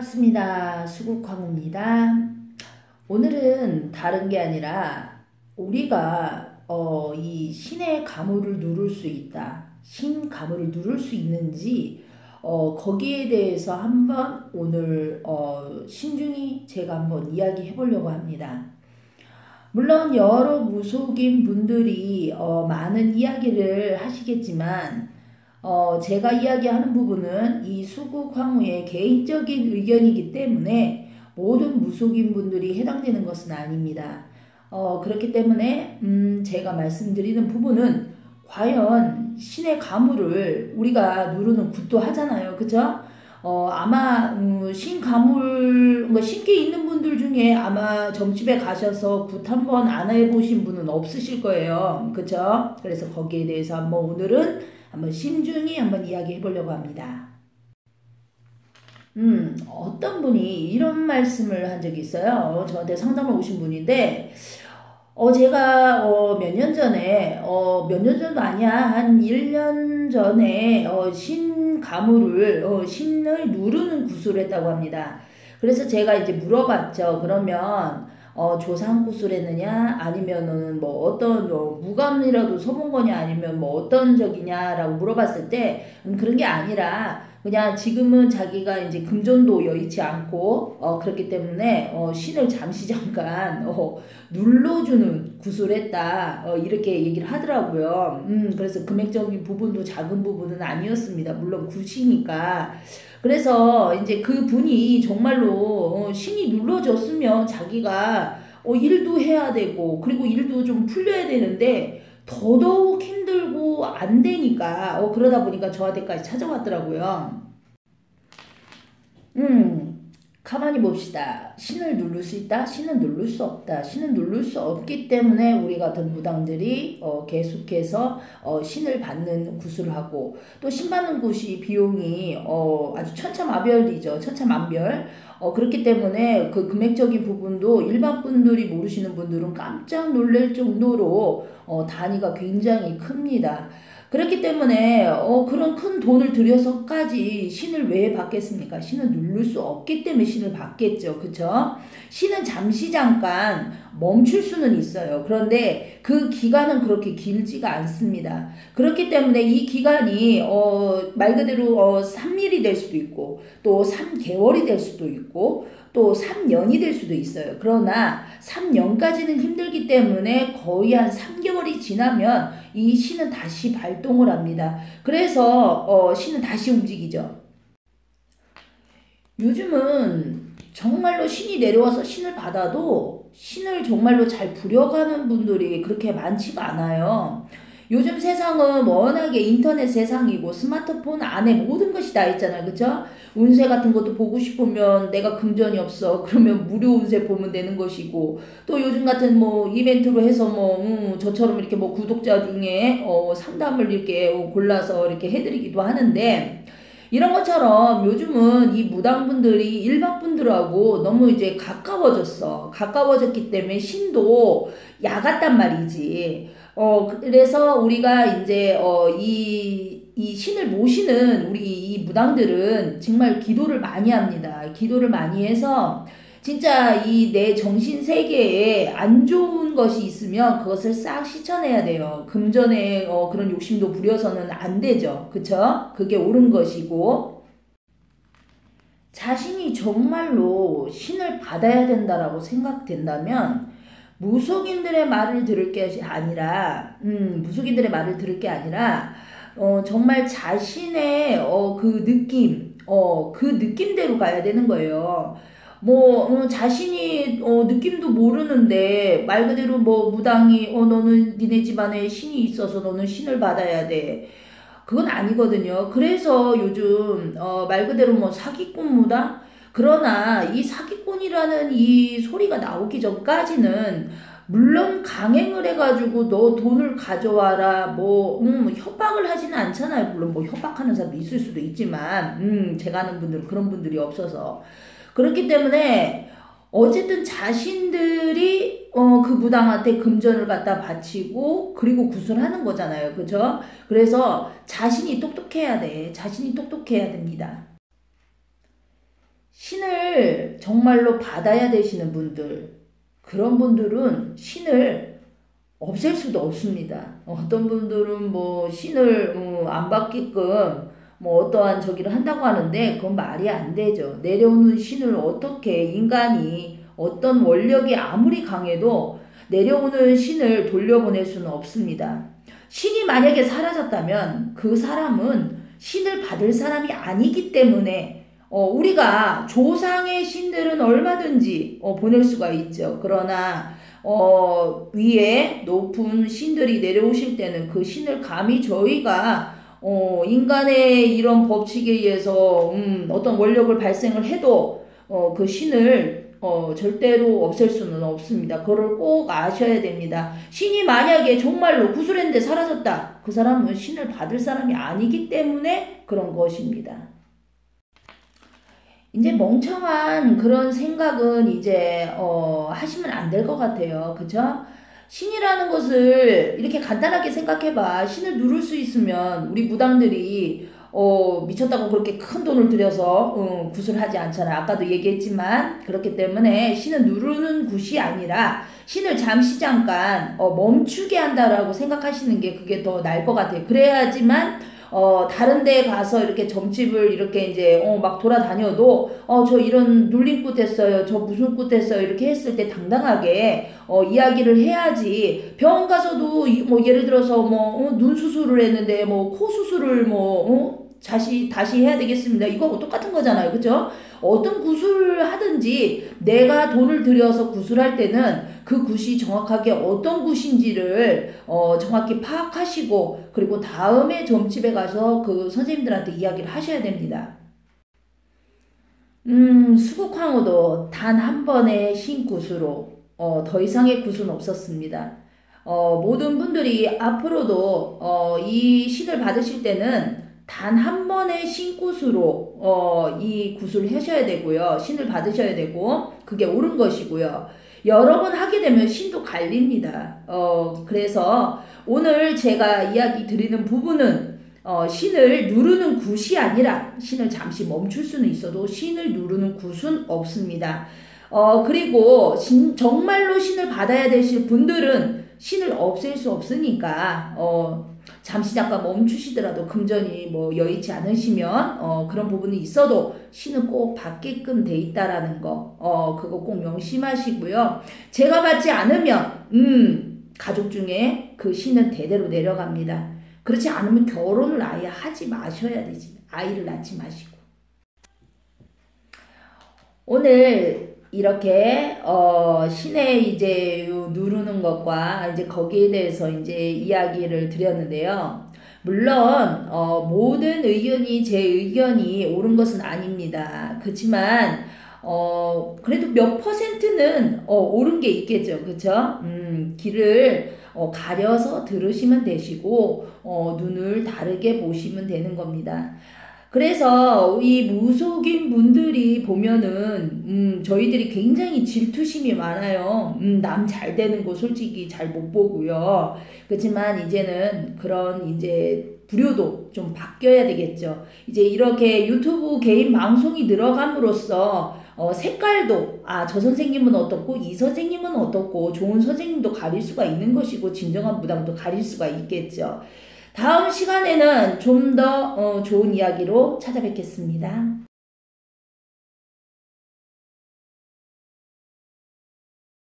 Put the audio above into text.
반갑습니다. 수국황후입니다. 오늘은 다른 게 아니라 우리가 이 신의 가물을 누를 수 있다. 신 가물을 누를 수 있는지 거기에 대해서 한번 오늘 신중히 제가 한번 이야기해 보려고 합니다. 물론 여러 무속인 분들이 많은 이야기를 하시겠지만 제가 이야기하는 부분은 이 수국황후의 개인적인 의견이기 때문에 모든 무속인 분들이 해당되는 것은 아닙니다. 그렇기 때문에 제가 말씀드리는 부분은 과연 신의 가물을 우리가 누르는 굿도 하잖아요. 그죠? 아마 신 가물 신께 있는 분들 중에 아마 점집에 가셔서 굿 한번 안 해보신 분은 없으실 거예요. 그죠? 그래서 거기에 대해서 한번 오늘은 한번 신중히 한번 이야기해 보려고 합니다. 어떤 분이 이런 말씀을 한 적이 있어요. 저한테 상담을 오신 분인데, 제가, 몇 년 전에, 몇 년 전도 아니야. 한 1년 전에, 신 가물을, 신을 누르는 구슬을 했다고 합니다. 그래서 제가 이제 물어봤죠. 그러면, 조상 구슬했느냐? 아니면은 뭐 어떤, 무감이라도 서본 거냐? 아니면 뭐 어떤 적이냐라고 물어봤을 때, 그런 게 아니라, 그냥 지금은 자기가 이제 금전도 여의치 않고, 그렇기 때문에, 신을 잠시 잠깐, 눌러주는 구슬했다 이렇게 얘기를 하더라고요. 그래서 금액적인 부분도 작은 부분은 아니었습니다. 물론 굿이니까. 그래서 이제 그 분이 정말로 신이 눌러줬으면 자기가 일도 해야 되고 그리고 일도 좀 풀려야 되는데 더더욱 힘들고 안 되니까 그러다 보니까 저한테까지 찾아왔더라고요. 음, 가만히 봅시다. 신을 누를 수 있다? 신은 누를 수 없다. 신은 누를 수 없기 때문에 우리 같은 무당들이 계속해서 신을 받는 구슬을 하고 또 신 받는 곳이 비용이 아주 천차만별이죠. 천차만별. 그렇기 때문에 그 금액적인 부분도 일반 분들이 모르시는 분들은 깜짝 놀랄 정도로 단위가 굉장히 큽니다. 그렇기 때문에 그런 큰 돈을 들여서까지 신을 왜 받겠습니까? 신은 누를 수 없기 때문에 신을 받겠죠. 그쵸? 신은 잠시 잠깐 멈출 수는 있어요. 그런데 그 기간은 그렇게 길지가 않습니다. 그렇기 때문에 이 기간이 말 그대로 3일이 될 수도 있고 또 3개월이 될 수도 있고 또 3년이 될 수도 있어요. 그러나 3년까지는 힘들기 때문에 거의 한 3개월이 지나면 이 신은 다시 발동을 합니다. 그래서 신은 다시 움직이죠. 요즘은 정말로 신이 내려와서 신을 받아도 신을 정말로 잘 부려가는 분들이 그렇게 많지가 않아요. 요즘 세상은 워낙에 인터넷 세상이고 스마트폰 안에 모든 것이 다 있잖아요. 그쵸? 운세 같은 것도 보고 싶으면 내가 금전이 없어. 그러면 무료 운세 보면 되는 것이고 또 요즘 같은 뭐 이벤트로 해서 뭐 저처럼 이렇게 뭐 구독자 중에 상담을 이렇게 골라서 이렇게 해드리기도 하는데 이런 것처럼 요즘은 이 무당분들이 일반 분들하고 너무 이제 가까워졌어. 가까워졌기 때문에 신도 야같단 말이지. 그래서 우리가 이제, 이 신을 모시는 우리 이 무당들은 정말 기도를 많이 합니다. 기도를 많이 해서 진짜 이 내 정신 세계에 안 좋은 것이 있으면 그것을 싹 씻어내야 돼요. 금전에 그런 욕심도 부려서는 안 되죠. 그쵸? 그게 옳은 것이고 자신이 정말로 신을 받아야 된다라고 생각된다면 무속인들의 말을 들을 게 아니라 무속인들의 말을 들을 게 아니라 정말 자신의 그 느낌 그 느낌대로 가야 되는 거예요. 뭐 자신이 느낌도 모르는데 말 그대로 뭐 무당이 너는 니네 집안에 신이 있어서 너는 신을 받아야 돼. 그건 아니거든요. 그래서 요즘 말 그대로 뭐 사기꾼 무당? 그러나 이 사기꾼이라는 이 소리가 나오기 전까지는 물론 강행을 해가지고 너 돈을 가져와라 뭐 협박을 하지는 않잖아요. 물론 뭐 협박하는 사람도 있을 수도 있지만 제가 아는 분들은 그런 분들이 없어서 그렇기 때문에 어쨌든 자신들이 그 무당한테 금전을 갖다 바치고 그리고 구슬하는 거잖아요. 그죠? 그래서 자신이 똑똑해야 돼. 자신이 똑똑해야 됩니다. 신을 정말로 받아야 되시는 분들, 그런 분들은 신을 없앨 수도 없습니다. 어떤 분들은 뭐 신을 안 받게끔 뭐 어떠한 저기를 한다고 하는데 그건 말이 안 되죠. 내려오는 신을 어떻게 인간이 어떤 원력이 아무리 강해도 내려오는 신을 돌려보낼 수는 없습니다. 신이 만약에 사라졌다면 그 사람은 신을 받을 사람이 아니기 때문에 우리가 조상의 신들은 얼마든지 보낼 수가 있죠. 그러나 위에 높은 신들이 내려오실 때는 그 신을 감히 저희가 인간의 이런 법칙에 의해서 어떤 원력을 발생을 해도 그 신을 절대로 없앨 수는 없습니다. 그걸 꼭 아셔야 됩니다. 신이 만약에 정말로 구슬했는데 사라졌다. 그 사람은 신을 받을 사람이 아니기 때문에 그런 것입니다. 이제 멍청한 그런 생각은 이제 하시면 안 될 것 같아요. 그죠? 신이라는 것을 이렇게 간단하게 생각해봐. 신을 누를 수 있으면 우리 무당들이 미쳤다고 그렇게 큰 돈을 들여서 굿을 하지 않잖아. 아까도 얘기했지만 그렇기 때문에 신을 누르는 굿이 아니라 신을 잠시 잠깐 멈추게 한다라고 생각하시는 게 그게 더 나을 것 같아요. 그래야지만 다른 데 가서 이렇게 점집을 이렇게 이제 막 돌아다녀도 저 이런 눌림굿 했어요. 저 무슨 굿 했어요. 이렇게 했을 때 당당하게 이야기를 해야지. 병원 가서도 뭐 예를 들어서 뭐 눈 수술을 했는데 뭐 코 수술을 뭐 다시 해야 되겠습니다. 이거 똑같은 거잖아요. 그죠? 어떤 구슬을 하든지 내가 돈을 들여서 구슬할 때는 그 굿이 정확하게 어떤 굿인지를 정확히 파악하시고 그리고 다음에 점집에 가서 그 선생님들한테 이야기를 하셔야 됩니다. 수국황후도 단 한 번의 신굿으로 더 이상의 굿은 없었습니다. 모든 분들이 앞으로도 이 신을 받으실 때는 단 한 번의 신굿으로 이 굿을 하셔야 되고요. 신을 받으셔야 되고 그게 옳은 것이고요. 여러 번 하게 되면 신도 갈립니다. 그래서 오늘 제가 이야기 드리는 부분은 신을 누르는 굿이 아니라 신을 잠시 멈출 수는 있어도 신을 누르는 굿은 없습니다. 그리고 정말로 신을 받아야 되실 분들은 신을 없앨 수 없으니까 잠시 잠깐 멈추시더라도 금전이 뭐 여의치 않으시면 그런 부분이 있어도 신은 꼭 받게끔 돼 있다라는 거 그거 꼭 명심하시고요. 제가 받지 않으면 가족 중에 그 신은 대대로 내려갑니다. 그렇지 않으면 결혼을 아예 하지 마셔야 되지. 아이를 낳지 마시고. 오늘 이렇게 신의 이제 누르는 것과 이제 거기에 대해서 이제 이야기를 드렸는데요. 물론 모든 의견이 제 의견이 옳은 것은 아닙니다. 그렇지만 그래도 몇 퍼센트는 옳은 게 있겠죠. 그쵸? 귀를 가려서 들으시면 되시고 눈을 다르게 보시면 되는 겁니다. 그래서 이 무속인 분들이 보면은 저희들이 굉장히 질투심이 많아요. 남 잘 되는 거 솔직히 잘 못 보고요. 그렇지만 이제는 그런 이제 불효도 좀 바뀌어야 되겠죠. 이제 이렇게 유튜브 개인 방송이 늘어감으로써 색깔도 저 선생님은 어떻고 이 선생님은 어떻고 좋은 선생님도 가릴 수가 있는 것이고 진정한 무당도 가릴 수가 있겠죠. 다음 시간에는 좀 더 좋은 이야기로 찾아뵙겠습니다.